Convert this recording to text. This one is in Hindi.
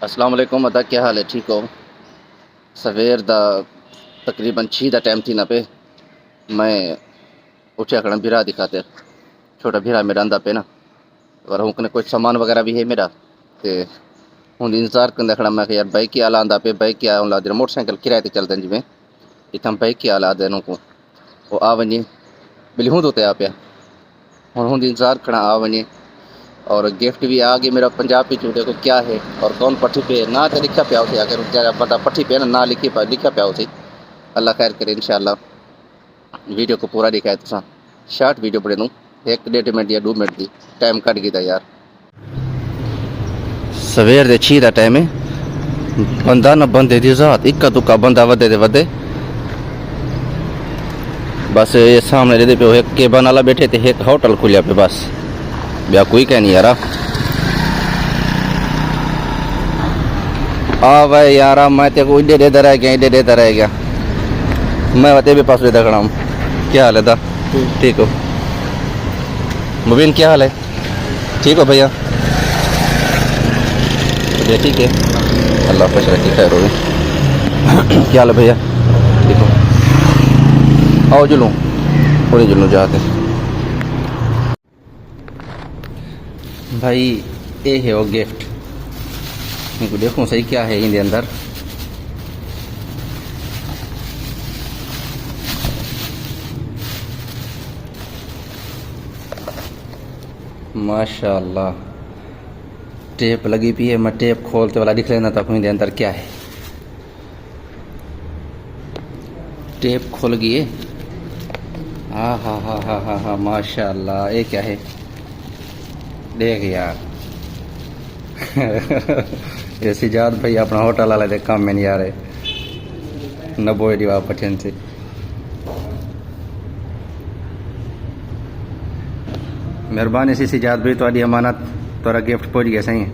अस्सलाम वालेकुम। अदा क्या हाल है? ठीक हो? सवेर दा तकरीबन 6 दा टाइम थी ना पे मैं उठा खड़ा बिरा दी खातिर। छोटा बिरा मेरा आंदा पे ना और हुन कुछ सामान वगैरह भी है मेरा ते हुन इंतजार कंदा खड़ा। मैं यार बाइक की आला आंदा पे बाइक की आला दे मोटरसाइकिल किराए ते चलदे जिवें इथां बाइक की आला देनो को वो आ वञे बिल हूं तो ते आ पिया हुन इंतजार खड़ा आ वञे। और गिफ्ट भी आ गई मेरा पंजाब पिछू देखो क्या है और कौन पट्टी पे ना तो लिखा पिया उसे अगर जरा बंदा पट्टी पे ना लिखा पिया उसे। अल्लाह खैर करे इंशाल्लाह। वीडियो को पूरा दिखाए तुसा शॉर्ट वीडियो बने दूँ 1-1.5 मिनट या 2 मिनट की टाइम कट गया यार। सवेर दे 6 दा टाइम है बंदा ना बंदे दी जात इक्का दुक्का बंदा वधे दे वधे बस ये सामने दे पे एक केबन वाला बैठे थे एक होटल खुलिया पे बस ब्या कोई कह नहीं यार। हाँ भाई यार मैं तेरे को इधर इधर रह गया मैं वते भी पास इधर खड़ा हूँ। क्या हाल है दा? ठीक हो मुबीन? क्या हाल है? ठीक हो भैया? भैया ठीक है अल्लाह खुश रखी खैर हो। क्या हाल है भैया? ठीक हो? आओ जुलूँ पूरे जुलूँ जाते भाई। ये है वो गिफ्ट इनको देखो सही क्या है इनके अंदर। माशाल्लाह टेप लगी पी है। मैं टेप खोलते वाला दिख लेना तक इनके अंदर क्या है। टेप खोल गई। हाँ हाँ हाँ हाँ हाँ हाँ माशाल्लाह। ये क्या है देख यार। ये सिजाद भाई अपना होटल वाला दे काम में नहीं आ रहे नबोए दीवा पठन से। मेहरबानी सी सिजाद भाई थोड़ी अमानत तोरा गिफ्ट पहुंच गया सही है।